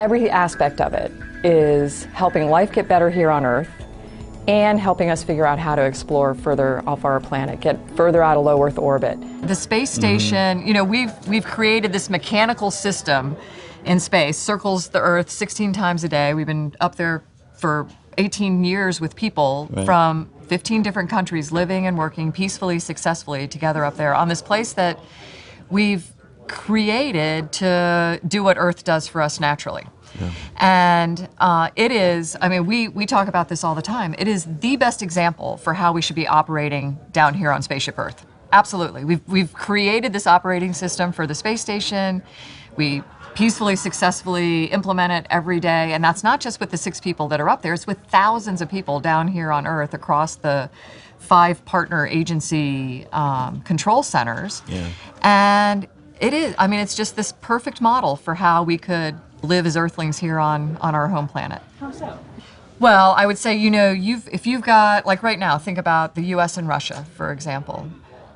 Every aspect of it is helping life get better here on Earth and helping us figure out how to explore further off our planet, get further out of low Earth orbit. The space station, you know, we've created this mechanical system in space, circles the Earth 16 times a day. We've been up there for 18 years with people from 15 different countries living and working peacefully, successfully together up there on this place that we've created to do what Earth does for us naturally. Yeah. And it is, I mean, we talk about this all the time. It is the best example for how we should be operating down here on Spaceship Earth. Absolutely. We've created this operating system for the space station. We peacefully, successfully implement it every day. And that's not just with the 6 people that are up there. It's with thousands of people down here on Earth across the 5 partner agency control centers. Yeah. And it is, I mean, it's just this perfect model for how we could live as Earthlings here on our home planet. How so? Well, I would say, you know, if you've got, like right now, think about the US and Russia, for example.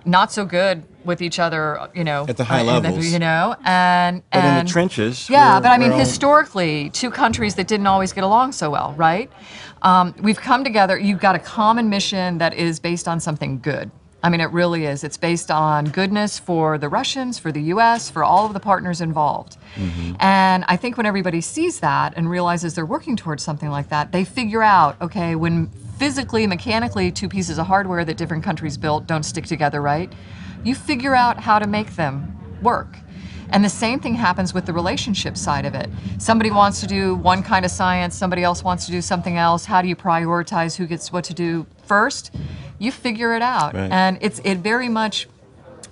Not so good with each other, you know. At the high levels. You know, and in the trenches. Yeah, but I mean, historically, 2 countries that didn't always get along so well, right? We've come together, you've got a common mission that is based on something good. I mean, it really is. It's based on goodness for the Russians, for the US, for all of the partners involved. And I think when everybody sees that and realizes they're working towards something like that, they figure out, okay, when physically, mechanically, 2 pieces of hardware that different countries built don't stick together right, you figure out how to make them work. And the same thing happens with the relationship side of it. Somebody wants to do one kind of science, somebody else wants to do something else. How do you prioritize who gets what to do first? You figure it out. Right. And it very much,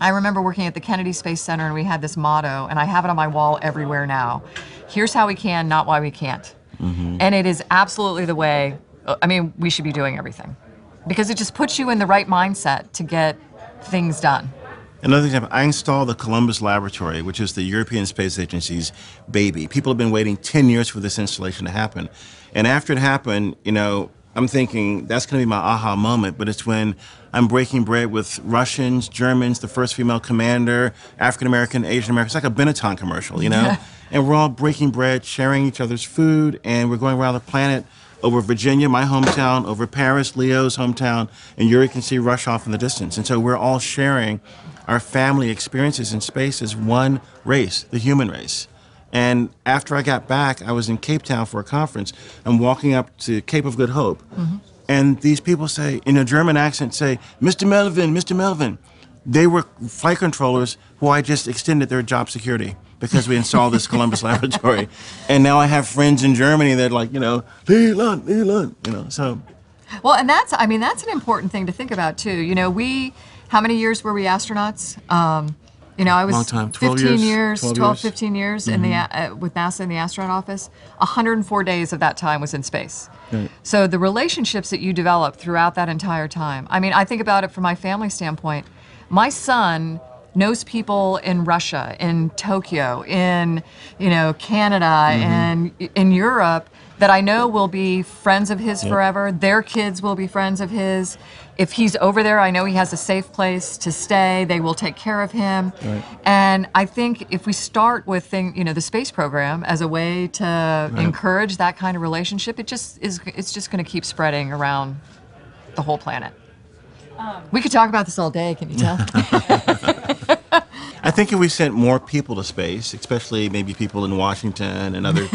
I remember working at the Kennedy Space Center and we had this motto, and I have it on my wall everywhere now. Here's how we can, not why we can't. And it is absolutely the way, I mean, we should be doing everything. Because it just puts you in the right mindset to get things done. Another example, I installed the Columbus Laboratory, which is the European Space Agency's baby. People have been waiting 10 years for this installation to happen. And after it happened, you know, I'm thinking that's going to be my aha moment, but it's when I'm breaking bread with Russians, Germans, the first female commander, African-American, Asian-American. It's like a Benetton commercial, you know? And we're all breaking bread, sharing each other's food, and we're going around the planet over Virginia, my hometown, over Paris, Leo's hometown, and Yuri can see Russia off in the distance. And so we're all sharing our family experiences in space as one race, the human race. And after I got back, I was in Cape Town for a conference. I'm walking up to Cape of Good Hope. And these people say, in a German accent, say, Mr. Melvin, Mr. Melvin. They were flight controllers who I just extended their job security because we installed this Columbus Laboratory. And now I have friends in Germany that are like, you know, Leland, Leland, you know, so. Well, and that's, I mean, that's an important thing to think about too. You know, how many years were we astronauts? You know, I was 15 years, 12, 15 years in the, with NASA in the astronaut office. 104 days of that time was in space. Right. So the relationships that you develop throughout that entire time. I mean, I think about it from my family standpoint. My son knows people in Russia, in Tokyo, in, you know, Canada, and in Europe that I know will be friends of his forever. Their kids will be friends of his. If he's over there, I know he has a safe place to stay. They will take care of him. Right. And I think if we start with you know, the space program as a way to encourage that kind of relationship, it's just going to keep spreading around the whole planet. We could talk about this all day, can you tell? I think if we sent more people to space, especially maybe people in Washington and other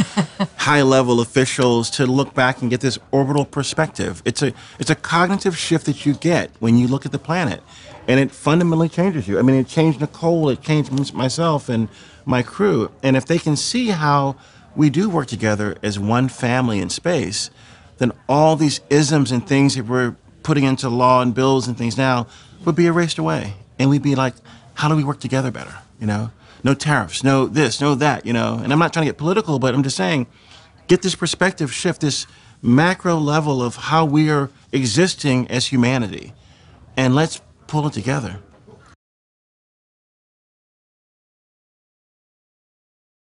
high-level officials, to look back and get this orbital perspective. It's a cognitive shift that you get when you look at the planet, and it fundamentally changes you. I mean, it changed Nicole, it changed myself and my crew. And if they can see how we do work together as one family in space, then all these isms and things that we're putting into law and bills and things now would be erased away. And we'd be like, how do we work together better, you know? No tariffs, no this, no that, you know? And I'm not trying to get political, but I'm just saying, get this perspective shift, this macro level of how we are existing as humanity, and let's pull it together.